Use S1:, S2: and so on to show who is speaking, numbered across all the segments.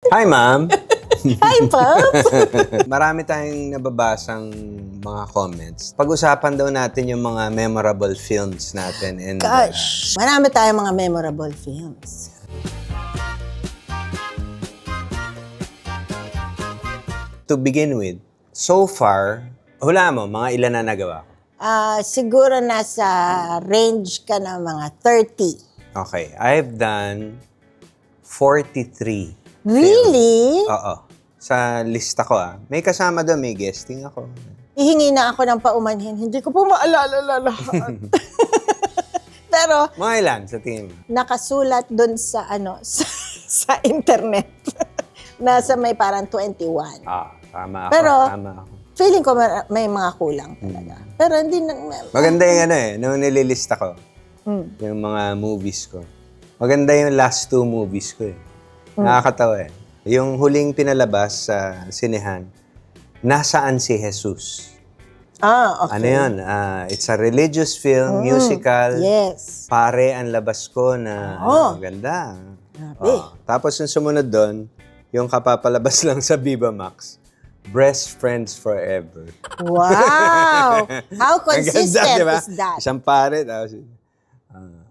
S1: Hi, ma'am.
S2: Hi, Pop!
S1: Marami tayong nababasang mga comments. Pag-usapan daw natin yung mga memorable films natin. And,
S2: Gosh, marami tayong mga memorable films.
S1: to begin with, so far, hula mo, mga ilan na nagawa ko?
S2: Siguro nasa range ka na mga 30.
S1: Okay, I've done 43.
S2: Really?
S1: Oo. Sa lista ko May kasama doon, may guesting ako.
S2: Ihingi na ako ng paumanhin. Hindi ko po maalala lahat. Pero
S1: Mga ilan sa tingin mo?
S2: nakasulat doon sa sa internet. Nasa may parang 21.
S1: Tama ako.
S2: Pero,
S1: tama ako.
S2: Feeling ko may mga kulang talaga. Pero hindi na...
S1: Maganda yung nung nililista ko.
S2: Mm.
S1: Yung mga movies ko. Maganda yung last 2 movies ko Nakakatawa Yung huling pinalabas sa sinehan, Nasaan si Jesus?
S2: Okay.
S1: Ano yun? It's a religious film, musical.
S2: Yes.
S1: Pare ang labas ko na ganda.
S2: Grabe.
S1: Tapos yung sumunod doon, yung kapapalabas lang sa Viva Max, Best Friends Forever.
S2: Wow! How
S1: Ang
S2: consistent
S1: ganda, diba?
S2: is that?
S1: Isang pare. Tapos,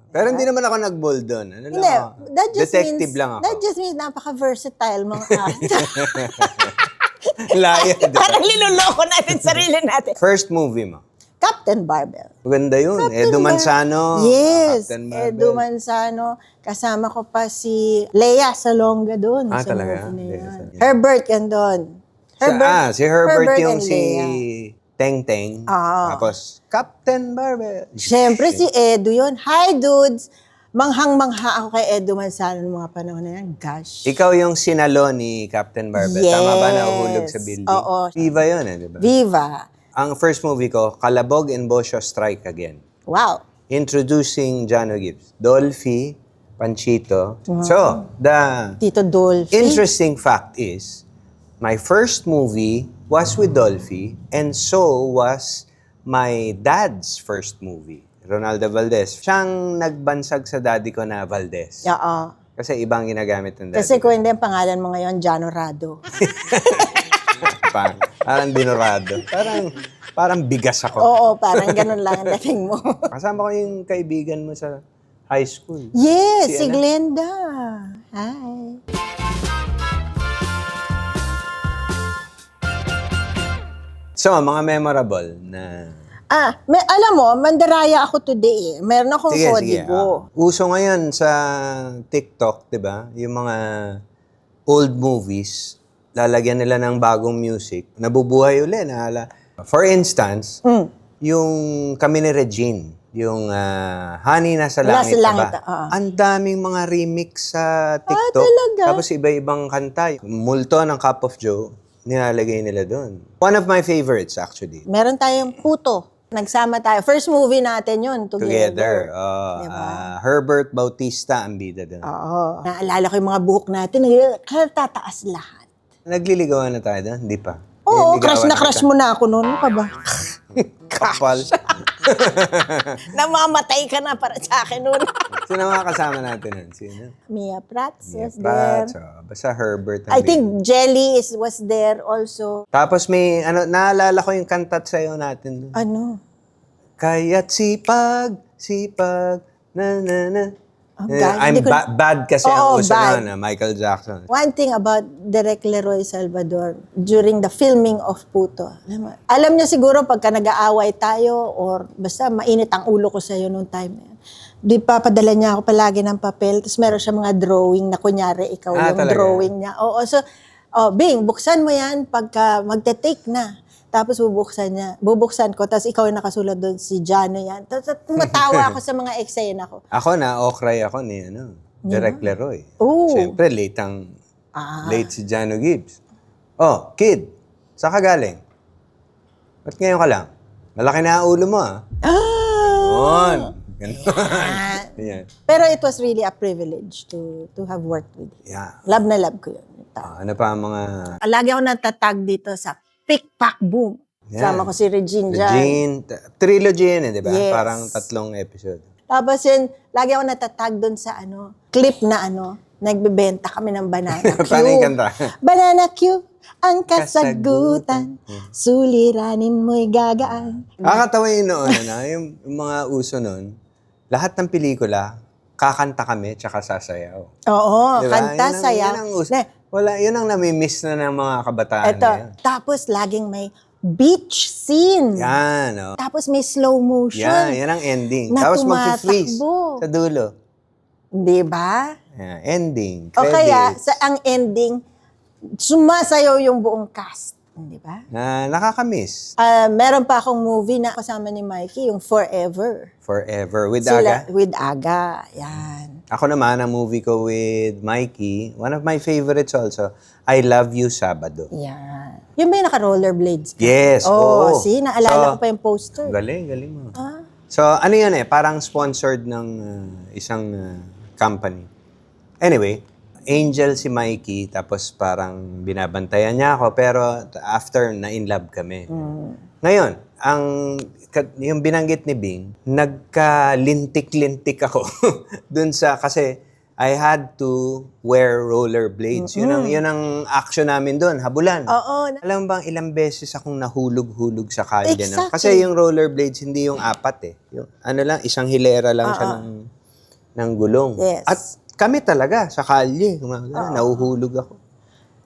S1: pero hindi naman ako nag-bold doon. Ano lang
S2: Hindi,
S1: ako? Detective lang ako.
S2: That just means napaka-versatile mga actor.
S1: Laya, diba?
S2: Parang linuloko natin sarili natin.
S1: First movie mo.
S2: Captain Barbell.
S1: Maganda yun. Edu Manzano.
S2: Yes,
S1: Captain Barbell.
S2: Edu Manzano. Kasama ko pa si Lea Salonga doon. sa
S1: Talaga?
S2: movie na
S1: Lea
S2: yun.
S1: Salonga.
S2: Herbert yan doon.
S1: Si Herbert yung
S2: and
S1: si
S2: Lea.
S1: Teng Teng. Tapos, Captain Barbell.
S2: Siyempre si Edu yun. Hi, dudes! Manghang-mangha ako kay Edu Manzano noong mga panahon na yan. Gosh.
S1: Ikaw yung sinalo ni Captain Barbell.
S2: Yes.
S1: Tama ba nahulog sa building?
S2: Oo.
S1: Viva yun di ba?
S2: Viva.
S1: Ang first movie ko, Kalabog and Bosio Strike Again.
S2: Wow.
S1: Introducing Jano Gibbs. Dolphy, Panchito. So, the
S2: Tito Dolphy.
S1: interesting fact is, my first movie was with Dolphy, and so was my dad's first movie, Ronaldo Valdez. Siyang nagbansag sa daddy ko na Valdez.
S2: Oo.
S1: Kasi ibang ginagamit ng daddy.
S2: Kasi kung hindi ang pangalan mo ngayon, Jano Rado.
S1: Parang dinorado. Parang bigas ako.
S2: Oo, parang ganun lang ang dating mo.
S1: Kasama ko yung kaibigan mo sa high school.
S2: Yes, si
S1: Si
S2: Glenda. Hi.
S1: So, mga memorable na...
S2: Alam mo, mandaraya ako today. Meron akong kodigo.
S1: Uso ngayon sa TikTok, di ba? Yung mga old movies, lalagyan nila ng bagong music, nabubuhay uli. For instance, yung kami ni Regine, yung Honey Nasa Langit,
S2: Langit,
S1: ang daming mga remix sa TikTok.
S2: talaga?
S1: Tapos iba-ibang kanta. Multo ng Cup of Joe, nilalagay nila doon. One of my favorites, actually.
S2: Meron tayong puto. Nagsama tayo. First movie natin yun,
S1: Together.
S2: Diba?
S1: Herbert Bautista ang bida doon.
S2: Oo. Naalala ko yung mga buhok natin. Tataas lahat.
S1: Nagliligawan na tayo doon? Hindi pa.
S2: Oo,
S1: Nililigawan
S2: crush na crush mo na ako noon. Ano ka ba?
S1: Kapal.
S2: Namamatay ka na para sa akin noon.
S1: Sino mga kasama natin nun? Sino?
S2: Mia Prats was
S1: Prats,
S2: there.
S1: basta Herbert.
S2: I think Jelly was there also.
S1: Tapos may, naalala ko yung kantat sayo natin.
S2: Ano?
S1: Kaya't sipag, na.
S2: Oh, God,
S1: I'm
S2: hindi ko-
S1: bad kasi
S2: Oo,
S1: ang uso
S2: bad.
S1: na, Michael Jackson.
S2: One thing about Direk Leroy Salvador during the filming of Puto. Alam niya siguro pagka nag-aaway tayo or basta mainit ang ulo ko sa'yo noong time na yan. Di papadala niya ako palagi ng papel. Tapos meron siya mga drawing na kunyari ikaw yung
S1: talaga?
S2: drawing niya. Oo, so, Bing, buksan mo yan pagka magte-take na. Tapos bubuksan ko, tapos ikaw yung nakasulat doon, si Jano yan. Tapos tumatawa ako sa mga eksena ko.
S1: Ako okray ako ni Direk Leroy.
S2: Oo.
S1: Siyempre, late si Jano Gibbs. Oh, kid, saan ka galing? Ba't ngayon ka lang? Malaki na ang ulo mo Yun. Ganun. Yan.
S2: Pero it was really a privilege to have worked with you.
S1: Yeah.
S2: Love na love ko yun.
S1: Ano pa ang mga...
S2: Lagi ako natatag dito sa Pick, Pack, Boom.
S1: Yeah.
S2: Sama ko si Regine dyan.
S1: Regine, trilogy yun di ba?
S2: Yes.
S1: Parang 3 episode.
S2: Tapos yun, lagi ako natatag doon sa clip na nagbebenta kami ng banana Q.
S1: Paano yung kanta?
S2: Banana Q, ang kasagutan, suliranin mo'y gagaan.
S1: Nakakatawa yun noon, yung mga uso noon, lahat ng pelikula, kakanta kami, tsaka sasayaw.
S2: Oo,
S1: Diba?
S2: kanta, saya.
S1: Yun ang uso. Wala, yun ang namimiss na ng mga kabataan
S2: Ito,
S1: ngayon.
S2: tapos laging may beach scene.
S1: Yan, oh.
S2: Tapos may slow motion.
S1: Yan ang ending.
S2: Na
S1: Tapos mag-freeze
S2: tumatakbo.
S1: sa dulo.
S2: Di ba?
S1: Yan, ending,
S2: O
S1: credits.
S2: kaya, sa ang ending, sumasayaw yung buong cast. Di ba?
S1: Nakakamiss.
S2: Meron pa akong movie na kasama ni Mikey, yung Forever.
S1: Forever. With Aga.
S2: With Aga. Yan.
S1: Ako naman, ang movie ko with Mikey, one of my favorites also, I Love You, Sabado.
S2: Yan. Yung ba yung naka-rollerblades ka?
S1: Yes,
S2: Oh,
S1: oo.
S2: see, naalala
S1: So,
S2: ko pa yung poster.
S1: Galing mo. So, ano yun parang sponsored ng isang company. Anyway, angel si Mikey, tapos parang binabantayan niya ako, pero after, na-in-love kami. Ngayon, yung binanggit ni Bing, nagka-lintik-lintik ako dun sa, kasi I had to wear rollerblades. Yun ang action namin dun, habulan.
S2: Oo.
S1: Alam mo bang ilang beses akong nahulog-hulog sa kalye, no?
S2: Exactly.
S1: Kasi yung rollerblades, hindi yung apat Yung, isang hilera lang siya ng gulong.
S2: Yes.
S1: At kami talaga, sa kalye, nahuhulog ako.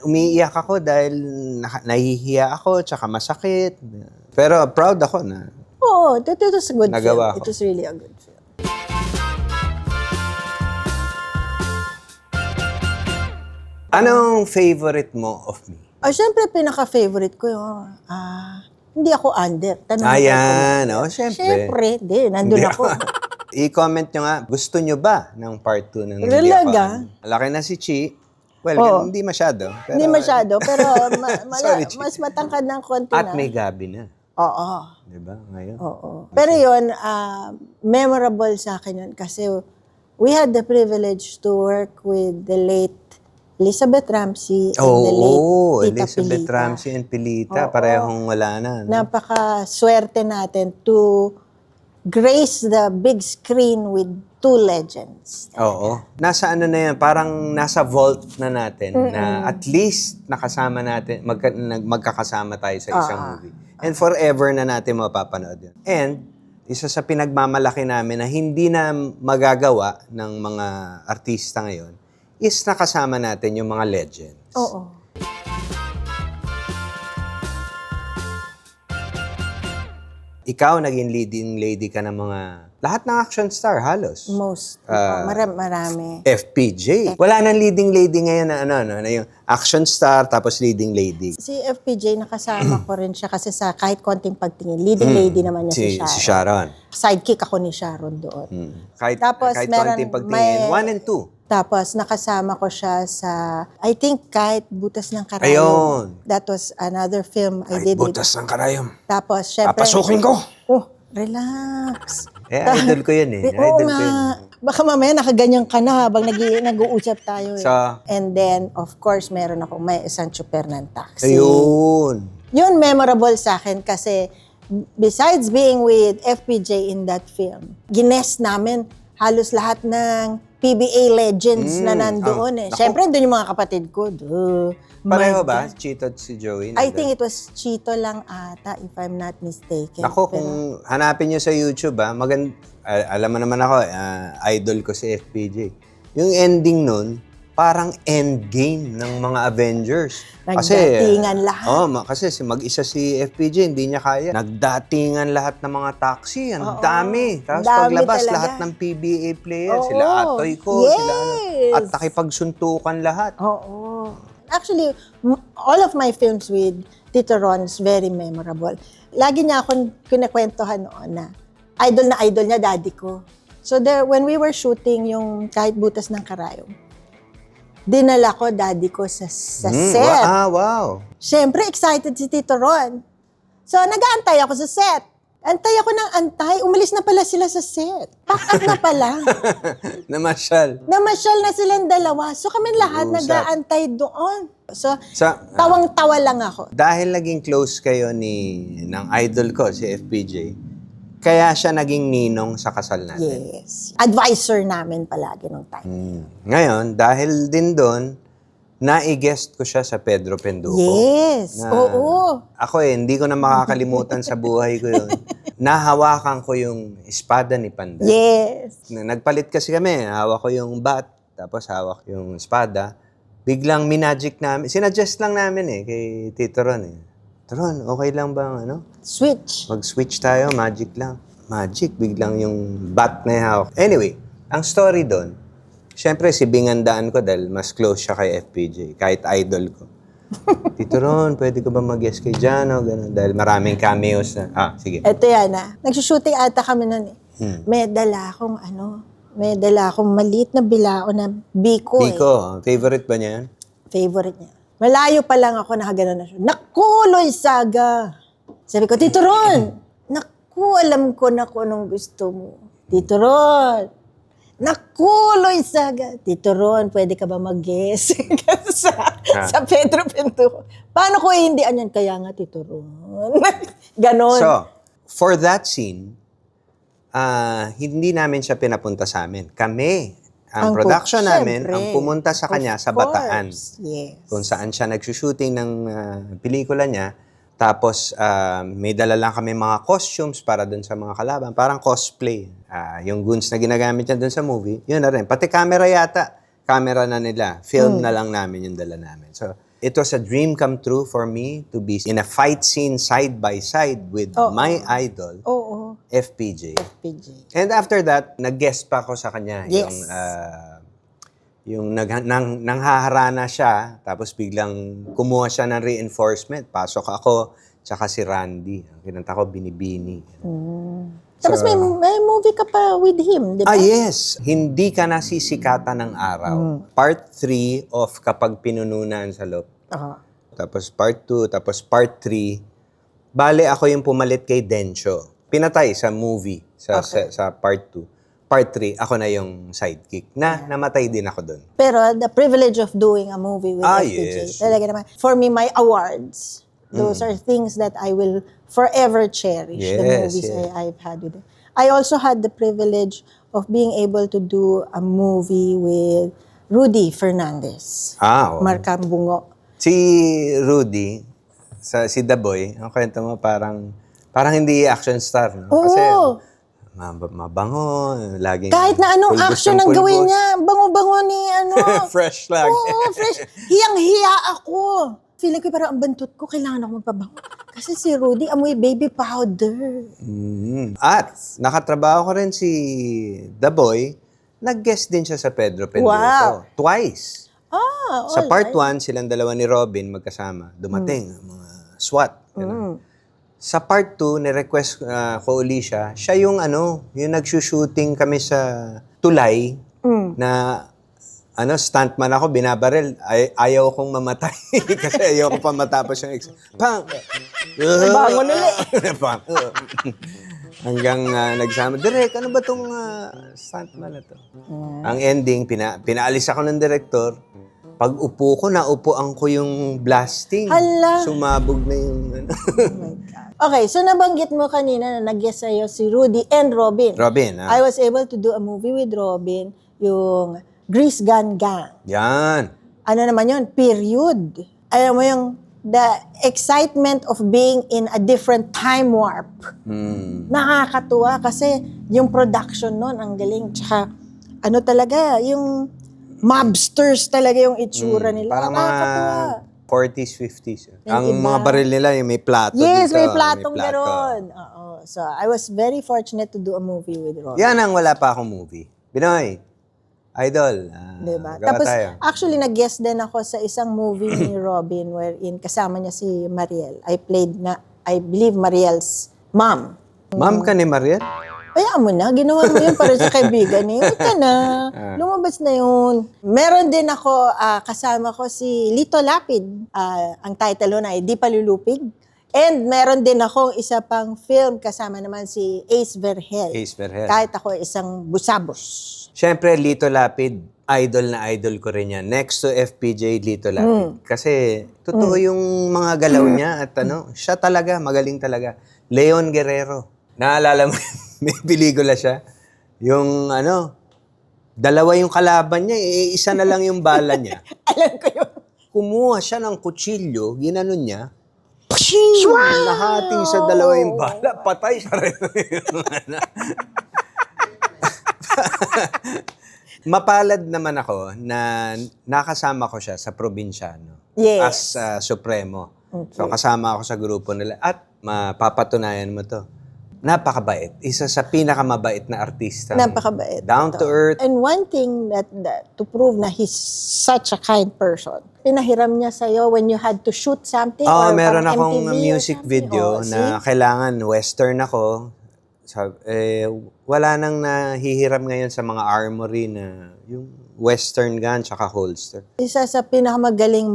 S1: Umiiyak ako dahil nahihiya ako, tsaka masakit. Pero proud ako na
S2: Oo, it was a good
S1: nagawa
S2: film.
S1: ko.
S2: It was really a good film.
S1: Anong favorite mo of me?
S2: Siyempre, pinaka-favorite ko yung, hindi ako under. Tanong mo
S1: Ayan,
S2: Siyempre,
S1: syempre.
S2: nandun
S1: Hindi
S2: ako.
S1: I-comment nyo nga, gusto nyo ba ng part 2 ng Hindi
S2: Talaga?
S1: Ako? Laki na si Chi. Well,
S2: Oo.
S1: hindi masyado. Pero,
S2: Hindi masyado, pero
S1: Sorry, Chi.
S2: mas matangkad ng konti
S1: At
S2: na.
S1: may gabi na.
S2: Oo.
S1: Diba? Ngayon.
S2: Oo. Pero yun, memorable sa akin yun kasi we had the privilege to work with the late Elizabeth Ramsey and the late Tita
S1: Elizabeth
S2: Pilita.
S1: Ramsey and Pilita.
S2: Oo.
S1: Parehong wala na. No?
S2: Napaka-swerte natin to grace the big screen with two legends.
S1: Oo. Nasa ano na yan, parang nasa vault na natin na at least nakasama natin, magkakasama tayo sa isang movie. And forever na natin mapapanood yun. And isa sa pinagmamalaki namin na hindi na magagawa ng mga artista ngayon is nakasama natin yung mga legends.
S2: Oo.
S1: Ikaw, naging leading lady ka ng mga, lahat ng action star, halos.
S2: Most. Marami.
S1: FPJ. Wala nang leading lady ngayon na na yung action star tapos leading lady.
S2: Si FPJ, nakasama ko rin siya kasi sa kahit konting pagtingin, leading lady naman niya si Sharon.
S1: Si Sharon.
S2: Sidekick ako ni Sharon doon.
S1: Kahit,
S2: Tapos
S1: kahit
S2: meron-
S1: konting pagtingin,
S2: may-
S1: 1 and 2.
S2: Tapos nakasama ko siya sa, I think kahit Butas ng Karayom.
S1: Ayun.
S2: That was another film I did with.
S1: ng karayom.
S2: Tapos syempre.
S1: ko!
S2: Oh, relax.
S1: Idol ko yun
S2: Oo
S1: Idol ko
S2: nga.
S1: yun.
S2: Baka mamaya nakaganyan ka na habang nag-uusap tayo.
S1: So,
S2: And then, of course, meron ako may isang chuper ng taxi.
S1: ayun.
S2: Yun memorable sa akin kasi besides being with FPJ in that film, gines namin halos lahat ng PBA legends na nandoon eh.
S1: Naku.
S2: Siyempre, doon yung mga kapatid ko.
S1: Pareho ba? Chito at si Joey?
S2: I think it was Chito lang ata, if I'm not mistaken.
S1: Ako,
S2: Pero-
S1: kung hanapin nyo sa YouTube, alam mo naman ako, idol ko si FPJ. Yung ending nun, parang endgame ng mga Avengers.
S2: Nagdatingan lahat.
S1: Kasi mag-isa si FPJ, hindi niya kaya. Nagdatingan lahat ng mga taxi, ang dami. Tapos
S2: Dami
S1: paglabas,
S2: talaga.
S1: lahat ng PBA player,
S2: Oo.
S1: sila Atoy ko,
S2: Yes.
S1: sila at nakipagsuntukan lahat.
S2: Oo. Actually, all of my films with Tito Ron is very memorable. Lagi niya akong kinakwentuhan noon na idol niya daddy ko. So there, when we were shooting yung kahit Butas ng Karayom, dinala ko daddy ko sa set.
S1: Wow.
S2: Siyempre, excited si Tito Ron. So, nag-aantay ako sa set. Antay ako ng antay. Umalis na pala sila sa set. Pack up na pala.
S1: Namasyal.
S2: Namasyal na silang dalawa. So, kami lahat
S1: Usap.
S2: nag-aantay doon. So,
S1: Sa,
S2: tawang-tawa lang ako.
S1: dahil naging close kayo ng idol ko, si FPJ, Kaya siya naging ninong sa kasal natin.
S2: Yes. Advisor namin palagi nung time.
S1: Ngayon, dahil din doon, nai-guest ko siya sa Pedro Penduko.
S2: Yes. Oo.
S1: Ako hindi ko na makakalimutan sa buhay ko yun. Nahawakan ko yung espada ni Panday.
S2: Yes.
S1: Nagpalit kasi kami. Hawak ko yung bat, tapos hawak yung espada. Biglang minagic namin. Sinuggest lang namin kay Tito Ron Ron, okay lang bang
S2: Switch.
S1: mag-switch tayo, magic lang. Magic, biglang yung bat na hawak. Anyway, ang story doon, syempre si Bingandaan ko dahil mas close siya kay FPJ, kahit idol ko. Tito Ron, pwede ko ba mag-guest kay Jano? Ganun, dahil maraming cameos na. Sige.
S2: Ito yan Nagsushooting ata kami nun May dala akong maliit na bilao na biko
S1: Biko, favorite ba niya yan?
S2: Favorite niya. Malayo pa lang ako nakaganon na siya. Naku, Loy Saga! Sabi ko, Tito Ron! Naku, alam ko na kung anong gusto mo. Tito Ron! Naku, Loy Saga! Tito Ron, pwede ka ba mag-guess sa Pedro Penduko? Paano ko ihindian yan? Kaya nga, Tito Ron. Ganon.
S1: So, for that scene, hindi namin siya pinapunta sa amin. Kami, ang production namin,
S2: syempre.
S1: ang pumunta sa kanya sa Bataan.
S2: Yes.
S1: Kung saan siya nagsushooting ng pelikula niya. Tapos, may dala lang kami mga costumes para dun sa mga kalaban. Parang cosplay. Yung goons na ginagamit niya dun sa movie, yun na rin. Pati camera yata. Camera na nila. Film na lang namin yung dala namin. So, it was a dream come true for me to be in a fight scene side by side with my idol, FPJ. And after that, nag-guest pa ako sa kanya.
S2: Yes.
S1: Yung nanghaharana siya, tapos biglang kumuha siya ng reinforcement. Pasok ako, tsaka si Randy. Ang kinanta ko, Binibini.
S2: Tapos may movie ka pa with him, di ba?
S1: Yes. Hindi ka nasisikatan ng araw. Part 3 of Kapag Pinununan sa Loob. Tapos part 2, tapos part 3. Bale, ako yung pumalit kay Dencho. Pinatay sa movie, sa part 2. Part 3, ako na yung sidekick. Namatay din ako doon.
S2: Pero the privilege of doing a movie with FPJ,
S1: yes.
S2: talaga naman. For me, my awards, those are things that I will forever cherish. The movies I've had with him. I also had the privilege of being able to do a movie with Rudy Fernandez. Marcambungo.
S1: Si Rudy, si The Boy, ang kwento mo parang hindi action star. No? Kasi mabango, laging
S2: kahit na anong
S1: pulbos
S2: action
S1: ng
S2: ang gawin
S1: pulbos.
S2: niya, bango-bango ni
S1: Fresh lagi.
S2: Oo, fresh. Hiyang-hiya ako. Feeling ko parang ang bantot ko, kailangan ako magpabango. Kasi si Rudy, amoy baby powder.
S1: At nakatrabaho ko rin si The Boy, nag-guest din siya sa Pedro Penduko.
S2: Wow.
S1: Twice. Sa part 1, silang dalawa ni Robin magkasama. Dumating, mga SWAT. Sa part 2, ni-request ko uli siya. Siya yung yung nagsushooting kami sa Tulay na stuntman ako, binabaril. Ayaw kong mamatay. Kasi ayaw ko pa matapos yung Pang!
S2: Bangon ulit.
S1: Hanggang nagsama, Direk, ano ba tong stuntman na to? Ang ending, pinaalis ako ng director. Pag upo ko, naupuan ko yung blasting.
S2: Hala!
S1: Sumabog na yung
S2: Oh my God. Okay, so nabanggit mo kanina na nag-guest sa'yo si Rudy and Robin.
S1: Robin,
S2: I was able to do a movie with Robin, yung Grease Gun Gang.
S1: Yan.
S2: Ano naman yun? Period. Alam mo yung the excitement of being in a different time warp. Nakakatuwa kasi yung production nun, ang galing. Tsaka talaga, yung mobsters talaga yung itsura nila.
S1: Parang
S2: nakakatuwa.
S1: mga 40s, 50s. Ang mga baril nila, yung may plato
S2: Yes,
S1: dito.
S2: may platong gano'n. So, I was very fortunate to do a movie with Robin.
S1: Yan ang wala pa akong movie. Binoy, idol.
S2: Diba?
S1: Gawa
S2: Tapos,
S1: tayo.
S2: actually, nag-guest din ako sa isang movie ni Robin wherein kasama niya si Mariel. I played I believe, Mariel's mom.
S1: Ma'am ka ni Mariel?
S2: Kaya mo na, ginawa mo yun para sa kaibigan eh. Huwag ka na, lumabas na yun. Meron din ako, kasama ko si Lito Lapid. Ang title nun ay Di Palulupig. And meron din ako isa pang film, kasama naman si Ace Verhel.
S1: Ace Verhel.
S2: Kahit ako isang busabos.
S1: Siyempre, Lito Lapid, idol na idol ko rin yan. Next to FPJ, Lito Lapid. Kasi, totoo yung mga galaw niya at siya talaga, magaling talaga. Leon Guerrero. Naalala mo, may pelikula siya. Yung dalawa yung kalaban niya, isa na lang yung bala niya.
S2: Alam ko yun.
S1: Kumuha siya ng kutsilyo, ginanon niya,
S2: Wow!
S1: lahati sa dalawa yung bala, patay siya rin. Mapalad naman ako na nakasama ko siya sa probinsyano.
S2: Yes.
S1: As Supremo.
S2: Okay.
S1: So kasama ako sa grupo nila. At mapapatunayan mo to. Napakabait. Isa sa pinakamabait na artista.
S2: Napakabait.
S1: Down to earth.
S2: And one thing that to prove na he's such a kind person, pinahiram niya sa'yo when you had to shoot something or
S1: Meron
S2: pang
S1: akong
S2: MTV or
S1: music
S2: something.
S1: video na kailangan western ako. Wala nang nahihiram ngayon sa mga armory na yung western gun tsaka holster.
S2: Isa sa pinakamagaling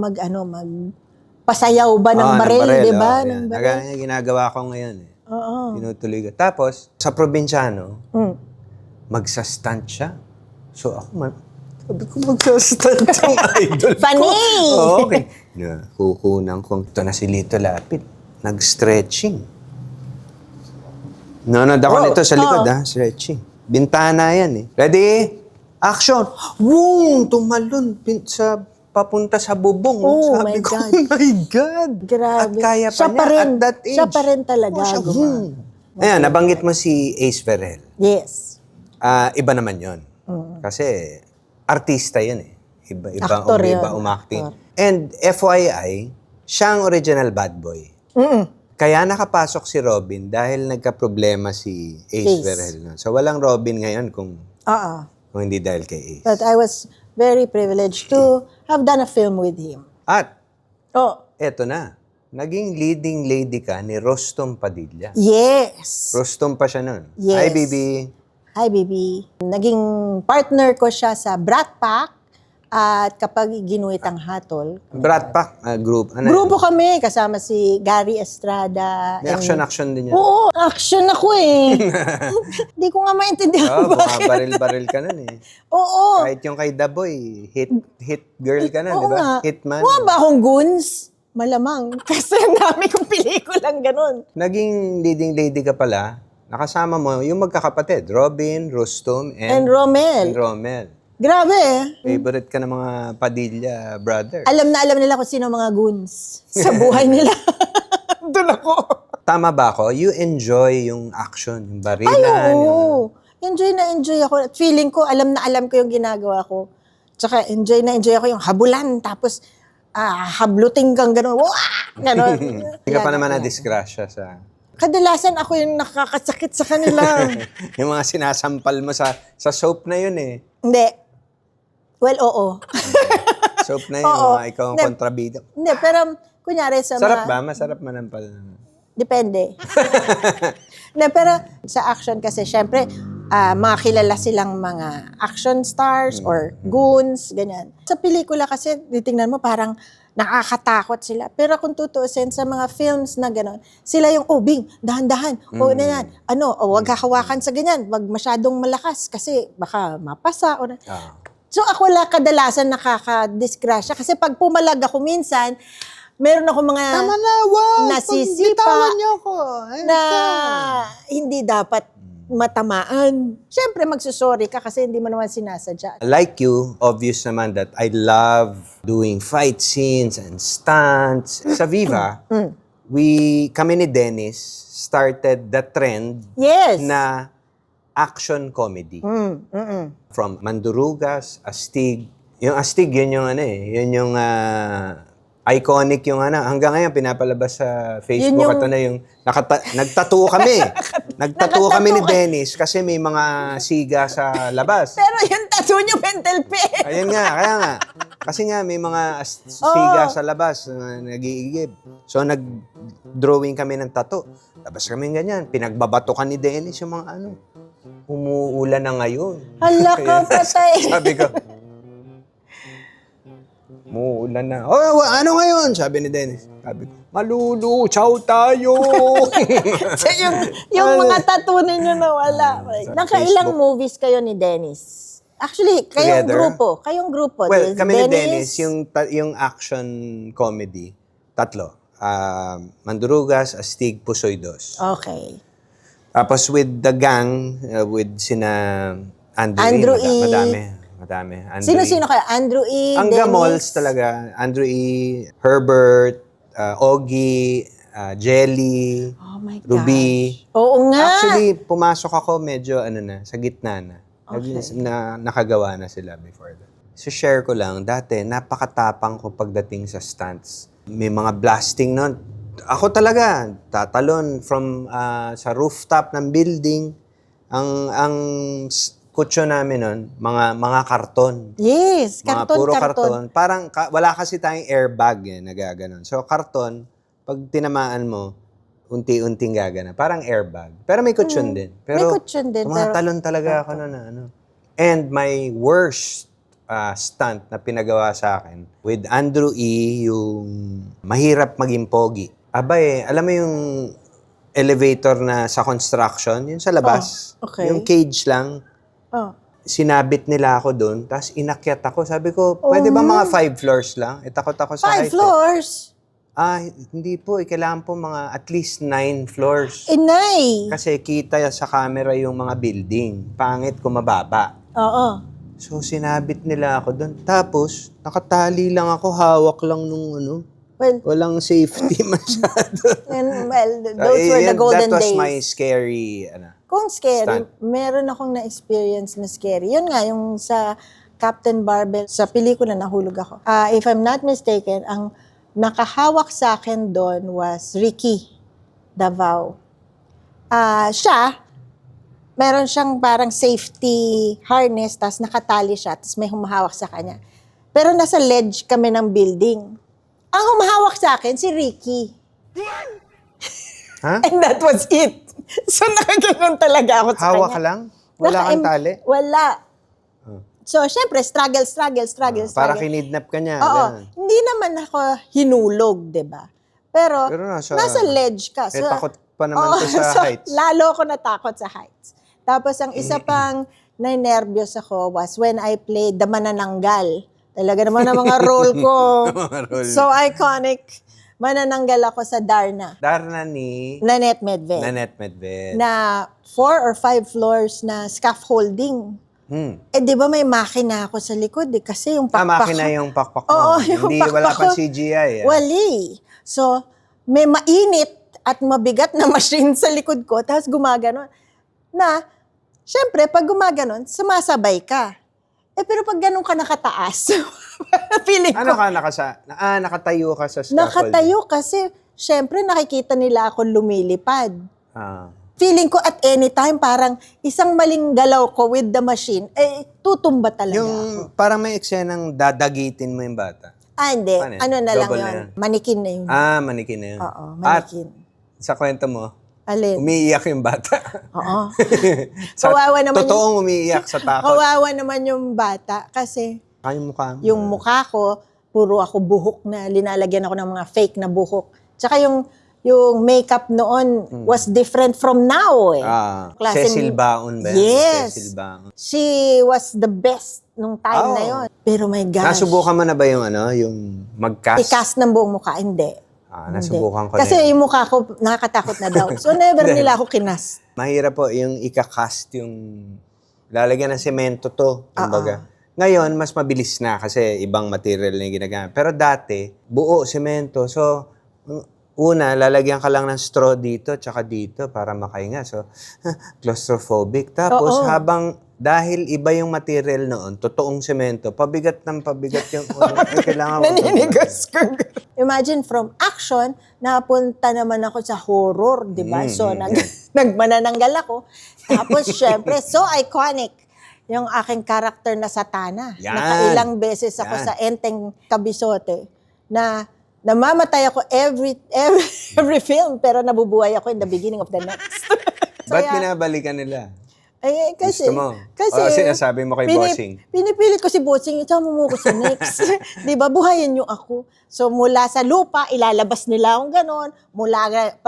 S2: pasayaw ba ng baril, di ba? Ng baril.
S1: Ginagawa ko ngayon eh.
S2: Oo.
S1: Tinutuloy ko. Tapos, sa probinsyano, magsa-stunt siya. So ako, sabi ko magsa-stunt yung idol ko.
S2: Funny!
S1: Oo, okay. Kukunan ko. Ito na si Lito Lapid. Nag-stretching. Nanonood ako nito sa likod, stretching. Bintana yan eh. Ready? Action! Boom! Tumalon papunta sa bubong.
S2: Oh
S1: Sabi
S2: my
S1: ko,
S2: God.
S1: oh my God!
S2: Grabe.
S1: At kaya pa
S2: Siya
S1: niya
S2: rin,
S1: at that age.
S2: Siya pa rin talaga.
S1: Ayan, nabanggit mo si Ace Ferrell.
S2: Yes.
S1: Iba naman yon. Kasi artista yun eh. Iba
S2: Actor yun.
S1: umacting.
S2: Actor.
S1: And FYI, siya ang original bad boy. Kaya nakapasok si Robin dahil nagka-problema si Ace Ferrell. No? So walang Robin ngayon kung hindi dahil kay Ace.
S2: But I was very privileged to have done a film with him.
S1: At
S2: Oh,
S1: eto na. Naging leading lady ka ni Rostom Padilla.
S2: yes.
S1: Rostom pa siya nun.
S2: Yes.
S1: Hi, baby.
S2: Hi, baby. Naging partner ko siya sa Brat Pack at kapag ginuhit ang hatol.
S1: Brat Pack group. Ano
S2: Grupo kami, kasama si Gary Estrada.
S1: May action din yan.
S2: Oo, action ako eh. Hindi ko nga maintindihan bakit.
S1: Bumabaril-baril ka nun eh.
S2: Oo.
S1: Kahit yung kay Daboy, hit girl ka na,
S2: Oo
S1: di ba?
S2: nga.
S1: Hitman.
S2: Mukha ba akong goons? Malamang. Kasi ang dami kong pelikulang ganun.
S1: Naging leading lady ka pala, nakasama mo yung magkakapatid, Robin, Rostom,
S2: And Romel.
S1: and Romel.
S2: Grabe eh.
S1: Favorite ka ng mga Padilla brother.
S2: Alam na alam nila kung sino mga goons sa buhay nila. Doon ako.
S1: Tama ba ako? You enjoy yung action, yung
S2: Ay,
S1: barilan.
S2: oo. Enjoy na enjoy ako. At feeling ko, alam na alam ko yung ginagawa ko. Tsaka enjoy na enjoy ako yung habulan. Tapos, habluting kang gano'n. Wah! Gano'n.
S1: Hindi ka pa naman na-disgrasya sa...
S2: Kadalasan ako yung nakakasakit sa kanila.
S1: yung mga sinasampal mo sa soap na yun eh.
S2: Hindi. Well, oo.
S1: Soap na yun,
S2: Oo.
S1: ikaw ang
S2: Hindi.
S1: kontrabida.
S2: Hindi, pero kunyari sa
S1: Sarap ba? Masarap manampal.
S2: Depende. Hindi, pero sa action kasi, syempre, mga kilala silang mga action stars or goons, ganyan. Sa pelikula kasi, titingnan mo parang nakakatakot sila. Pero kung tutuusin sa mga films na gano'n, sila yung, Bing, dahan-dahan, na yan, wag hahawakan sa ganyan, wag masyadong malakas kasi baka mapasa. So ako kadalasan nakaka-disgrasya kasi pag pumalag ako minsan, meron ako mga
S1: Tama na, wow!
S2: nasisipa
S1: Bitawan niyo ako.
S2: na hindi dapat matamaan. Siyempre, magsusorry ka kasi hindi mo naman sinasadya.
S1: Like you, obvious naman that I love doing fight scenes and stunts. Sa Viva, kami ni Dennis started the trend
S2: Yes.
S1: na action comedy. From Mandurugas, Astig. Yung Astig, yun yung yun yung iconic yung hanggang ngayon pinapalabas sa Facebook.
S2: Yun yung-
S1: Ito na yung nagtattoo kami. Nagtattoo kami ni Dennis kasi may mga siga sa labas.
S2: Pero yung tattoo niyo, mental pen.
S1: Ayun nga, kaya nga. Kasi nga may mga siga sa labas na nag-iigib. So nag-drawing kami ng tattoo. Tapos kami ganyan, pinagbabato ni Dennis yung mga umuulan na ngayon.
S2: Hala ka, patay.
S1: Sabi ko, umuulan na. Ano ngayon? Sabi ni Dennis. Sabi ko, malulu, ciao tayo.
S2: So, yung mga tattoo ninyo nawala. Nakailang movies kayo ni Dennis? Actually, kayong
S1: Together?
S2: grupo.
S1: Well,
S2: There's
S1: kami ni Dennis, yung action comedy, 3. Mandurugas, Astig, Pusoy 2.
S2: Okay.
S1: Tapos with the gang, with sina
S2: Andrew E.
S1: Madami.
S2: Sino-sino kaya? Andrew E.
S1: Ang
S2: Dennis?
S1: Gamols talaga. Andrew E. Herbert, Ogie, Jelly,
S2: Oh my gosh.
S1: Ruby.
S2: Oo nga.
S1: Actually, pumasok ako medyo sa gitna na.
S2: Okay.
S1: Nakagawa na sila before that. So share ko lang, dati napakatapang ko pagdating sa stunts. May mga blasting nun. Ako talaga, tatalon from sa rooftop ng building. Ang kutsyo namin nun, mga karton.
S2: Yes,
S1: Mga
S2: karton,
S1: puro
S2: karton.
S1: Parang wala kasi tayong airbag nagaganon. So karton, pag tinamaan mo, unti-unting gagana. Parang airbag. Pero may kutsyon din. Pero
S2: May kutsyon din,
S1: tumatalon talaga ako nun. And my worst stunt na pinagawa sa akin with Andrew E., yung mahirap maging pogi. Alam mo yung elevator na sa construction, yun sa labas.
S2: Oh, okay.
S1: Yung cage lang.
S2: Oh.
S1: Sinabit nila ako doon, tapos inakyat ako. Sabi ko, pwede ba mga 5 floors lang? Takot ako sa
S2: 5
S1: height.
S2: floors?
S1: Hindi po. Kailangan po mga at least 9 floors.
S2: Inay.
S1: Kasi kita sa camera yung mga building. Pangit kung mababa.
S2: Oo.
S1: So, sinabit nila ako doon. Tapos, nakatali lang ako, hawak lang nung
S2: Well,
S1: walang safety masyado.
S2: those were the golden
S1: that was
S2: days.
S1: my scary,
S2: Kung scary,
S1: stunt.
S2: meron akong na-experience na scary. Yun nga, yung sa Captain Barbell, sa pelikula nahulog ako. If I'm not mistaken, ang nakahawak sa akin doon was Ricky Davao. Siya, meron siyang parang safety harness, tas nakatali siya, tas may humahawak sa kanya. Pero nasa ledge kami ng building. Ang humahawak sa akin, si Ricky.
S1: Ha?
S2: And that was it. So, nakaganon talaga ako sa
S1: Hawak
S2: kanya.
S1: ka lang? Wala kang tali?
S2: Wala. So, syempre, struggle.
S1: Para kinidnap ka niya.
S2: Oo.
S1: ganun.
S2: Hindi naman ako hinulog, di ba? Pero nasa ledge ka. So,
S1: takot pa naman to sa heights.
S2: Lalo ako natakot sa heights. Tapos, ang isa pang na-nervyos ako was when I played the manananggal. Talaga naman ang mga role ko.
S1: Mga role.
S2: So iconic. Manananggal ako sa Darna.
S1: Darna ni
S2: Nanette Medved.
S1: Nanette Medved.
S2: Na 4 or 5 floors na scaffolding. Di ba may makina ako sa likod kasi yung pakpak
S1: Makina yung pakpak mo.
S2: Oo, yung
S1: Hindi,
S2: pakpak
S1: wala
S2: ko.
S1: pang CGI.
S2: Wali. So, may mainit at mabigat na machine sa likod ko, tapos gumaganon. Na, syempre, pag gumaganon, sumasabay ka. Pero pag ganun ka nakataas, feeling ko.
S1: Nakatayo ka sa scaffolding.
S2: Nakatayo kasi, syempre, nakikita nila ako lumilipad.
S1: Ah.
S2: Feeling ko at any time, parang isang maling galaw ko with the machine, tutumba talaga ako.
S1: Yung parang may eksenang dadagitin mo yung bata.
S2: Hindi.
S1: Paano yun?
S2: Ano na lang
S1: Double
S2: yun?
S1: na yun.
S2: Manikin na yun.
S1: Manikin na yun.
S2: Oo, manikin.
S1: At sa kwento mo,
S2: Alin?
S1: umiiyak yung bata.
S2: Oo. Kawawa naman
S1: Totoong umiiyak sa takot.
S2: Kawawa naman yung bata kasi
S1: Yung mukha mo.
S2: yung mukha ko, puro ako buhok na, linalagyan ako ng mga fake na buhok. Tsaka yung makeup noon was different from now eh. Klaseng-
S1: Cecil Baon ba yan?
S2: Yes.
S1: Cecil Baon.
S2: She was the best nung time na yon. Pero my gosh.
S1: Nasubukan mo na ba yung mag-cast?
S2: I-cast ng buong mukha, hindi.
S1: Nasubukan ko
S2: Kasi
S1: na yun.
S2: yung mukha ko nakakatakot na daw. So never nila ako kinas.
S1: Mahirap po yung ika-cast yung lalagyan ng semento to. Kumbaga. Ngayon, mas mabilis na kasi ibang material na yung ginagamit. Pero dati, buo semento. So, una, lalagyan ka lang ng straw dito tsaka dito para makahinga. So, claustrophobic. Tapos, dahil iba yung material noon, totoong semento, pabigat ng pabigat yung kailangan mo.
S2: Naninigas ka. Imagine from action, napunta naman ako sa horror, di ba? So, nagmanananggal ako. Tapos, syempre, so iconic yung aking character na Satana.
S1: Yan.
S2: Nakailang beses ako sa Enteng Kabisote na namamatay ako every film, pero nabubuhay ako in the beginning of the next.
S1: Ba't binabalikan nila?
S2: Kasi,
S1: Gusto mo?
S2: Kasi,
S1: sabi mo kay Bossing.
S2: Pinipilit ko si Bossing, isama mo ko sa next. Di ba, buhayin niyo ako. So, mula sa lupa, ilalabas nila akong ganon. Mula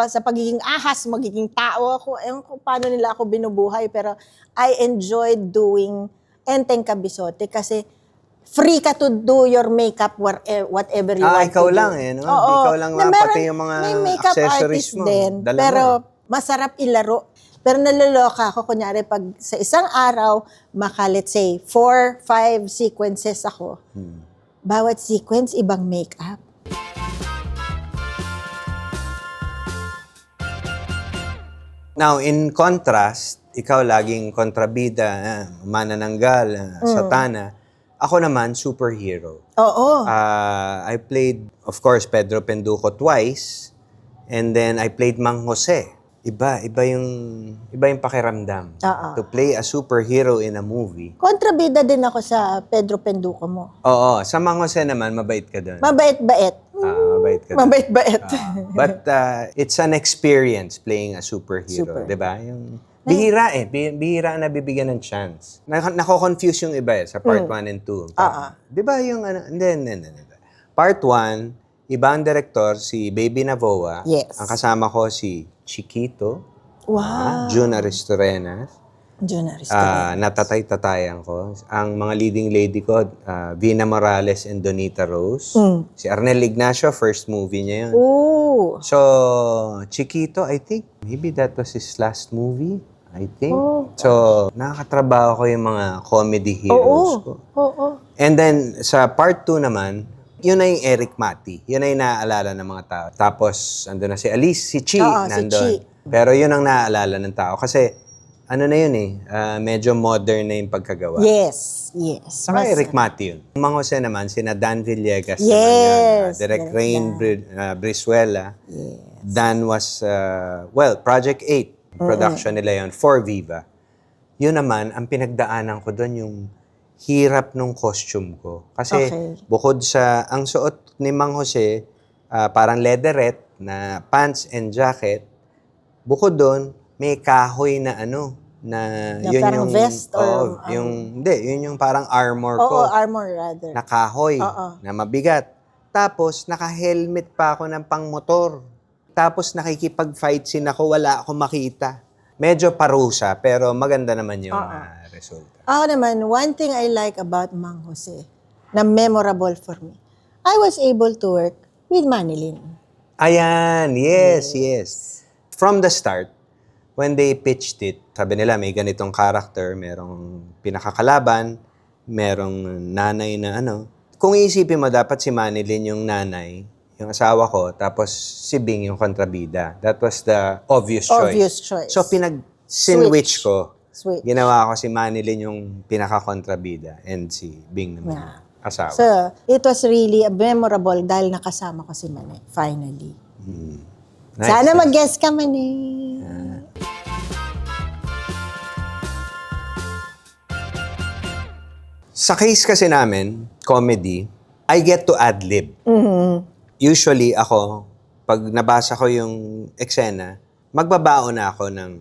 S2: sa pagiging ahas, magiging tao ako. Ewan ko paano nila ako binubuhay. Pero, I enjoyed doing Enteng Kabisote kasi free ka to do your makeup whatever you want
S1: ikaw
S2: to do.
S1: lang no?
S2: Oo.
S1: Ikaw lang
S2: Na
S1: pati yung mga
S2: may makeup
S1: accessories
S2: artist
S1: mo.
S2: din.
S1: Dala
S2: Pero,
S1: mo.
S2: masarap ilaro. Pero naloloka ako, kunyari, pag sa isang araw, let's say, 4, 5 sequences ako. Bawat sequence, ibang makeup.
S1: Now, in contrast, ikaw laging kontrabida, manananggal, satana. Ako naman, superhero.
S2: Oo.
S1: I played, of course, Pedro Penduko twice. And then, I played Mang Jose. Iba yung pakiramdam.
S2: Oo.
S1: To play a superhero in a movie.
S2: Kontrabida din ako sa Pedro Penduko mo.
S1: Oo, sa Mang Jose naman, mabait ka doon.
S2: Mabait-bait.
S1: Mabait ka doon.
S2: Mabait-bait.
S1: But it's an experience playing a superhero, 'di ba? Yung bihira bihira na bibigyan ng chance. Nako-confuse yung iba sa part 1 and 2. 'Di ba yung hindi. Part 1, ibang director si Baby Navoa.
S2: Yes.
S1: Ang kasama ko si Chiquito,
S2: Wow.
S1: June Aristorenas.
S2: June Aristotle.
S1: Natatay-tatayan ko. Ang mga leading lady ko, Vina Morales and Donita Rose. Si Arnel Ignacio, first movie niya yun.
S2: Ooh.
S1: So, Chiquito, I think, maybe that was his last movie, I think.
S2: Oh.
S1: So, nakakatrabaho ko yung mga comedy heroes ko.
S2: Oo.
S1: And then, sa part 2 naman, yun na yung Eric Mati. Yun na yung naaalala ng mga tao. Tapos, andun na si Alice, si Chi,
S2: Oo, si
S1: nandun.
S2: Chi.
S1: Pero yun ang naaalala ng tao. Kasi, ano na yun medyo modern na yung pagkagawa.
S2: Yes.
S1: Saka Eric Mati yun. Mang Jose naman, sina Dan Villegas.
S2: Yes.
S1: Naman yun. Direct
S2: Direct
S1: Rain Brizuela.
S2: Yes.
S1: Dan was, Project 8. Production nila yun for Viva. Yun naman, ang pinagdaanan ko doon yung hirap nung costume ko. Kasi bukod sa, ang suot ni Mang Jose, parang leatherette na pants and jacket, bukod doon, may kahoy na na yun
S2: parang
S1: yung
S2: vest or
S1: yun yung parang armor ko.
S2: Oo, armor rather.
S1: Na kahoy
S2: Oo.
S1: na mabigat. Tapos naka-helmet pa ako ng pangmotor. Tapos nakikipag-fight scene ako, wala akong makita. Medyo parusa pero maganda naman yung resulta.
S2: Ako naman, one thing I like about Mang Jose na memorable for me, I was able to work with Manilyn.
S1: Ayan, yes. From the start, when they pitched it, sabi nila may ganitong character, merong pinakakalaban, merong nanay na Kung iisipin mo, dapat si Manilyn yung nanay, yung asawa ko, tapos si Bing yung kontrabida. That was the obvious choice. So pinag-sinwitch ko.
S2: Switch.
S1: Ginawa ko si Manilyn yung pinaka-kontrabida and si Bing naman yung asawa.
S2: So, it was really memorable dahil nakasama ko si Mane, finally.
S1: Nice.
S2: Sana mag-guest ka, Mane.
S1: Sa case kasi namin, comedy, I get to ad-lib. Usually ako, pag nabasa ko yung eksena, magbabaon na ako ng,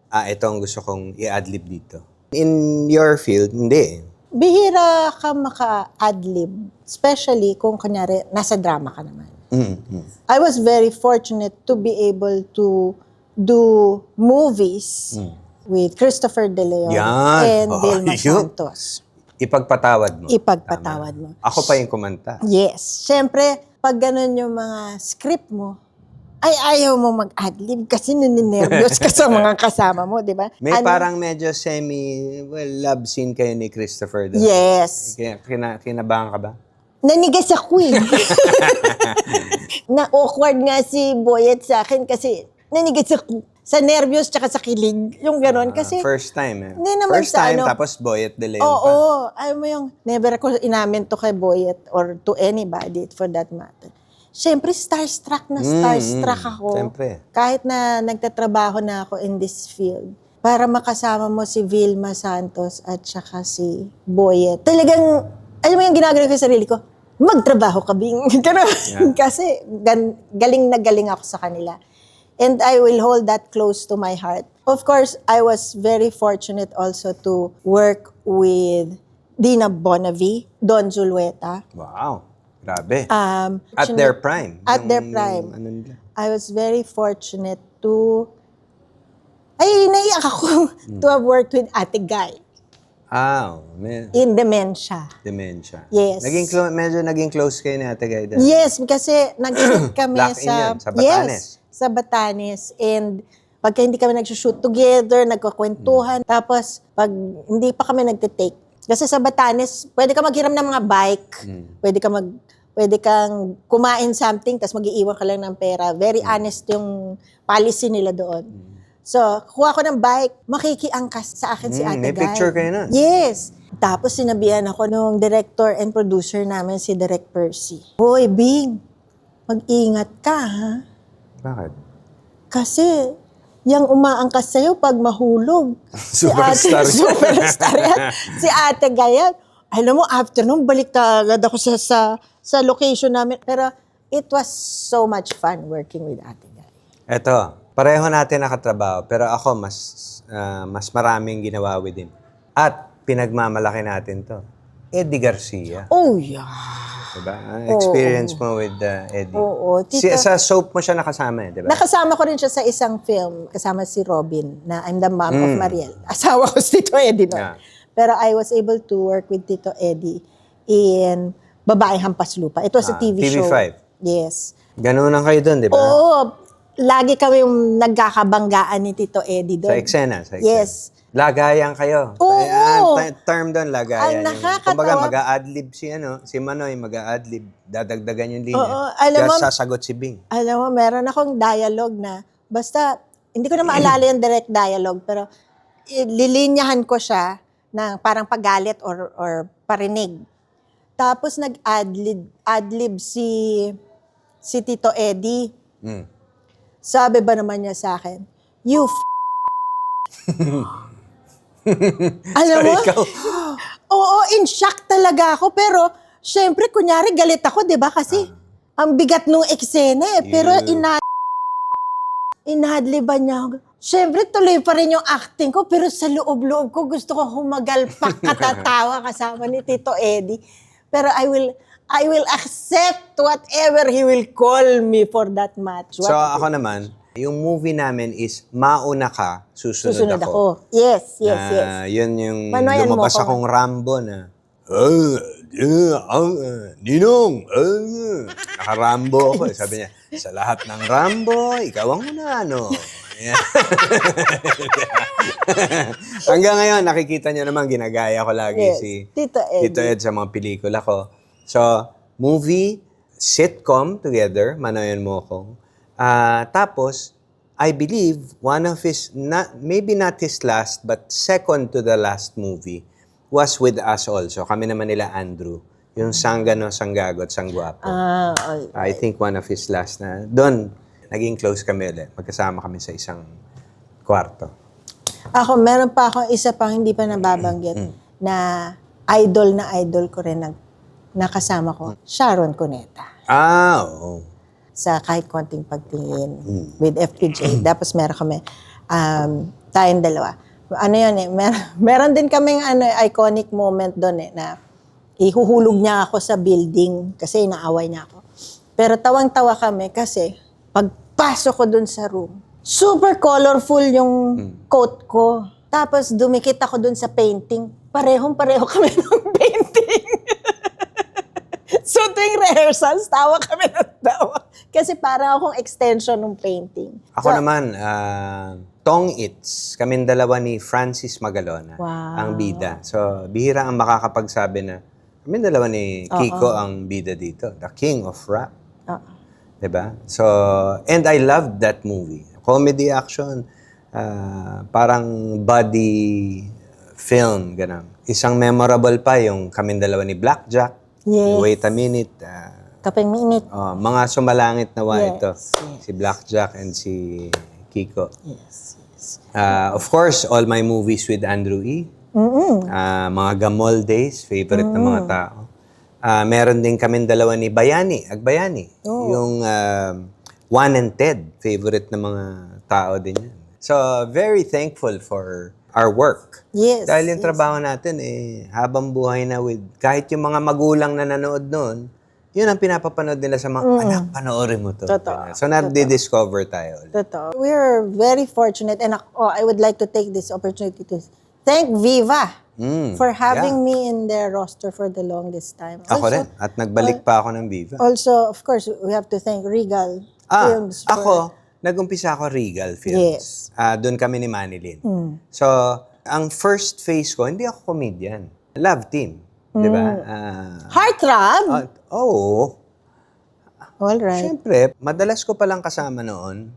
S1: ito ang gusto kong i-ad-lib dito. In your field, hindi.
S2: Bihira ka maka-adlib, especially kung kunyari, nasa drama ka naman. I was very fortunate to be able to do movies with Christopher De Leon
S1: Yan.
S2: and
S1: Oh,
S2: Vilma
S1: yun.
S2: Santos.
S1: Ipagpatawad mo.
S2: Ipagpatawad mo.
S1: Ako pa yung kumanta.
S2: Yes. Siyempre, pag ganun yung mga script mo, ay ayaw mo mag-adlib kasi nininervyos ka sa mga kasama mo, di ba?
S1: May parang medyo love scene kayo ni Christopher. Doon.
S2: Yes.
S1: Kinabahan ka ba?
S2: Nanigas ako eh. Na-awkward nga si Boyet sa akin kasi nanigas ako. Sa nervyos tsaka sa kilig. Yung gano'n. Kasi,
S1: First time
S2: Hindi naman
S1: First
S2: sa
S1: time, tapos Boyet De Leon
S2: oo.
S1: pa.
S2: Ayaw mo yung, never ako inamin to kay Boyet or to anybody for that matter. Siyempre, starstruck ako.
S1: Siyempre.
S2: Kahit na nagtatrabaho na ako in this field. Para makasama mo si Vilma Santos at saka si Boyet. Talagang, alam mo yung ginagawa ko sa sarili ko, magtrabaho ka, Bing. Yeah. Kasi galing na galing ako sa kanila. And I will hold that close to my heart. Of course, I was very fortunate also to work with Dina Bonavi, Don Zulueta.
S1: Wow. Grabe. At
S2: Fortunate-
S1: their prime.
S2: At their prime. I was very fortunate to... Ay, naiyak ako to have worked with Ate Guy in dementia.
S1: Dementia.
S2: Yes.
S1: Medyo naging close kayo ni Ate Guy doon.
S2: Yes, kasi nag-shoot kami
S1: Lock-in yun, sa Batanes.
S2: Yes, sa Batanes. And Pagka hindi kami nag-shoot together, nagkakwentuhan. Tapos, pag hindi pa kami nagtitake. Kasi sa Batanes, pwede ka maghiram ng mga bike. Pwede kang kumain something, tapos mag-iiwan ka lang ng pera. Very honest yung policy nila doon. So, kuha ko ng bike, makikiangkas sa akin si Ate
S1: May
S2: Guy.
S1: picture kayo nun?
S2: Yes. Tapos sinabihan ako nung director and producer namin, si Direk Percy. Hoy, Bing, mag-ingat ka, ha?
S1: Bakit?
S2: Kasi, yung umaangkas sa'yo pag mahulog.
S1: Superstar siya.
S2: Superstar yan. Si Ate Gayan. Alam mo, after nung balik agad ako sa location namin. Pero it was so much fun working with Ate Gay.
S1: Eto, pareho natin nakatrabaho, pero ako mas maraming ginawa with him. At pinagmamalaki natin to. Eddie Garcia.
S2: Oh, yeah.
S1: Diba? Experience mo with Eddie.
S2: Oo.
S1: Sa soap mo siya nakasama diba?
S2: Nakasama ko rin siya sa isang film, kasama si Robin, na I'm the Mom of Mariel. Asawa ko si Tito Eddie noon.
S1: Yeah.
S2: Pero I was able to work with Tito Eddie in Babaeng Hampas Lupa. It was a TV show.
S1: TV5.
S2: Yes.
S1: Ganun lang kayo doon, di ba?
S2: Oo. Lagi kami yung nagkakabanggaan ni Tito Eddie doon.
S1: Sa eksena.
S2: Yes.
S1: Lagayan kayo.
S2: Oo.
S1: Term doon, lagayan.
S2: Ay, nakakatawa.
S1: Kumbaga, mag-a-adlib si Manoy, mag-a-adlib. Dadagdagan yung linya.
S2: Oo, alam mo-
S1: Kaya sasagot si Bing.
S2: Alam mo, meron akong dialogue na, basta, hindi ko na maalala yung direct dialogue, pero lilinyahan ko siya ng parang paggalit or parinig. Tapos nag-adlib si Tito Eddie. Sabi ba naman niya sa akin, you alam mo?
S1: Ikaw.
S2: Oo, in shock talaga ako. Pero, syempre, kunyari, galit ako, di ba? Kasi, ang bigat nung eksena eh. Pero, inadliban niya ako. Syempre, tuloy pa rin yung acting ko. Pero sa loob-loob ko, gusto ko humagalpak, katatawa kasama ni Tito Eddie. Pero I will accept whatever he will call me for that match.
S1: So, ako naman, yung movie namin is Mauna Ka, Susunod Ako.
S2: Yes.
S1: Yun yung
S2: Manoyan mo
S1: lumabas
S2: ko.
S1: akong Rambo na, Ninong, naka-Rambo ako. Sabi niya, sa lahat ng Rambo, ikaw ang unano. Ayan. Hanggang ngayon, nakikita niyo naman, ginagaya ko lagi
S2: Yes.
S1: si
S2: Tito Eddie.
S1: Tito Ed sa mga pelikula ko. So, movie, sitcom together, Manoyan Mo Ko. Tapos, I believe one of his, maybe not his last, but second to the last movie was with us also. Kami naman nila Andrew. Yung Sanggano, Sanggagot, Sanggwapo. I think one of his last na. Doon, naging close kami ulit. Magkasama kami sa isang kwarto.
S2: Ako, meron pa akong isa pang hindi pa nababanggit na idol ko rin nakasama ko. Sharon Cuneta.
S1: Oo.
S2: Sa Kahit Konting Pagtingin with FPJ. Tapos meron kami, tayong dalawa. Ano yun eh, meron din kaming iconic moment doon eh, na ihuhulog niya ako sa building kasi inaaway niya ako. Pero tawang-tawa kami kasi pagpasok ko doon sa room, super colorful yung coat ko. Tapos dumikit ako doon sa painting. Parehong-pareho kami ng painting. So tuwing rehearsals, tawa kami ng tawa. Kasi parang akong extension ng painting.
S1: Ako naman, Tong Its, kaming dalawa ni Francis Magalona,
S2: Wow.
S1: ang bida. So, bihira ang makakapagsabi na kaming dalawa ni Kiko ang bida dito, the king of rap. Diba? So, and I loved that movie. Comedy action, parang buddy film, ganun. Isang memorable pa yung kaming dalawa ni Blackjack.
S2: Yes.
S1: Wait a minute.
S2: Kapeng minute.
S1: Mga sumalangit na ito.
S2: Yes.
S1: Si Blackjack and si Kiko.
S2: Yes.
S1: Of course, all my movies with Andrew E. Mga Gamol Days, favorite ng mga tao. Meron din kami dalawa ni Agbayani. Yung Juan and Ted, favorite ng mga tao din yan. So, very thankful for our work.
S2: Yes.
S1: Dahil yung trabaho natin, habang buhay na with, kahit yung mga magulang na nanood noon, yun ang pinapapanood nila sa mga, anak, panoorin mo to.
S2: Totoo.
S1: So, na-discover tayo.
S2: Totoo. We're very fortunate and I would like to take this opportunity to thank Viva for having me in their roster for the longest time.
S1: Ako rin. At nagbalik pa ako ng Viva.
S2: Also, of course, we have to thank Regal Films.
S1: Ako, nag-umpisa ako Regal Films.
S2: Yes.
S1: Doon kami ni Manilyn. So, ang first phase ko, hindi ako comedian. Love team. Di ba?
S2: Heartthrob?
S1: Oo.
S2: Alright.
S1: Siyempre, madalas ko palang kasama noon,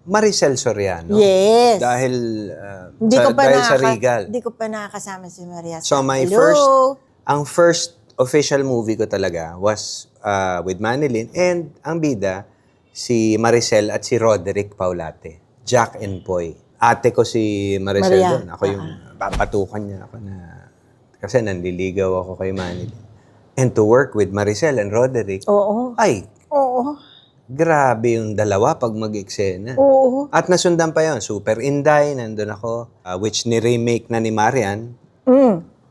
S1: Maricel Soriano.
S2: Yes.
S1: Dahil,
S2: Hindi ko pa
S1: dahil sa Regal.
S2: Hindi ko pa nakakasama si Maria.
S1: So my
S2: Hello.
S1: ang first official movie ko talaga was with Manilyn, and ang bida, si Maricel at si Roderick Paulate. Jack and Poy. Ate ko si Maricel
S2: Maria.
S1: doon. Ako yung papatukan niya ako na, kasi nanliligaw ako kay Manilyn. And to work with Maricel and Roderick,
S2: Oo.
S1: ay,
S2: Oo.
S1: grabe yung dalawa pag mag-eksena.
S2: Oo.
S1: At nasundan pa yon, Super Inday, nandun ako, which ni-remake na ni Marian.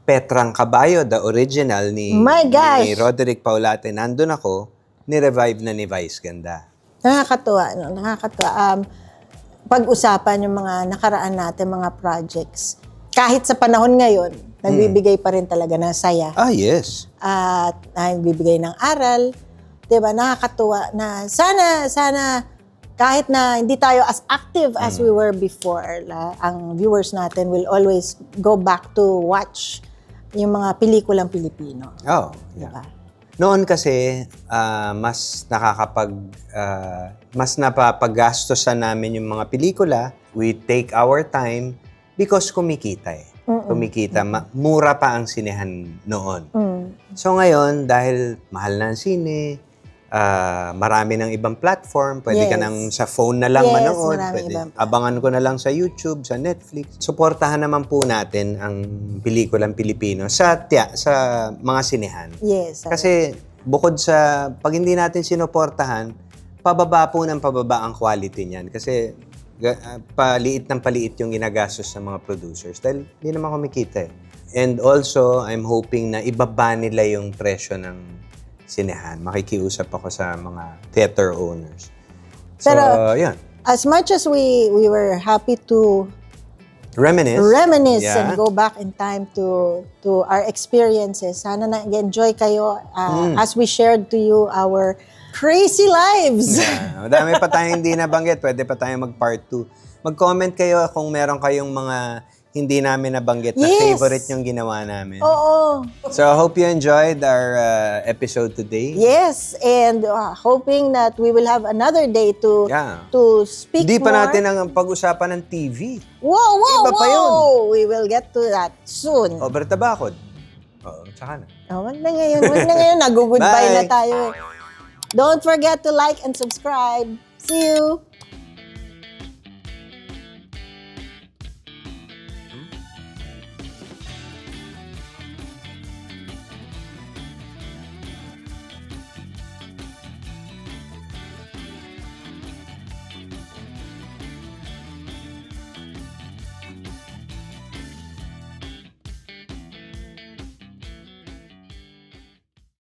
S1: Petrang Caballo, the original ni,
S2: My gosh!
S1: ni Roderick Paulate, nandun ako, ni-revive na ni Vice Ganda.
S2: Nakakatuwa. No? Nakakatuwa. Pag-usapan yung mga nakaraan natin, mga projects. Kahit sa panahon ngayon, nagbibigay pa rin talaga ng saya.
S1: Ah, yes.
S2: At nagbibigay ng aral. Diba? Nakakatuwa na sana kahit na hindi tayo as active as we were before, ang viewers natin will always go back to watch yung mga pelikulang Pilipino.
S1: Oh, yeah.
S2: Diba?
S1: Noon kasi, mas napapagastosan namin yung mga pelikula. We take our time because kumikita eh. Kumikita. Mura pa ang sinehan noon. So ngayon, dahil mahal na ang sine, marami ng ibang platform, pwede ka
S2: Yes.
S1: nang sa phone na lang
S2: Yes,
S1: manood.
S2: maraming
S1: Pwede,
S2: ibang
S1: abangan ko na lang sa YouTube, sa Netflix. Suportahan naman po natin ang pelikulang Pilipino sa mga sinehan.
S2: Yes.
S1: Kasi bukod sa, pag hindi natin sinuportahan, pababa po ng pababa ang quality niyan. Kasi paliit ng paliit yung ginagastos ng mga producers dahil hindi naman kumikita eh. And also, I'm hoping na ibaba nila yung presyo ng sinehan. Makikiusap ako sa mga theater owners. So,
S2: Pero,
S1: yun.
S2: as much as we were happy to
S1: Reminisce. Yeah.
S2: and go back in time to our experiences, sana nag-enjoy kayo as we shared to you our crazy lives.
S1: Yeah. Madami pa tayong hindi nabanggit. Pwede pa tayong mag-part 2. Mag-comment kayo kung meron kayong mga hindi namin nabanggit na
S2: Yes.
S1: favorite yung ginawa namin.
S2: Oo.
S1: So, I hope you enjoyed our episode today.
S2: Yes, and hoping that we will have another day to
S1: Yeah.
S2: speak
S1: Hindi pa
S2: more.
S1: natin ang pag-usapan ng TV.
S2: Wow!
S1: Iba pa yun.
S2: We will get to that soon.
S1: Over tabakod. Oo, tsaka na.
S2: Wag na ngayon. Nag-goodbye
S1: Bye.
S2: na tayo. Don't forget to like and subscribe. See you!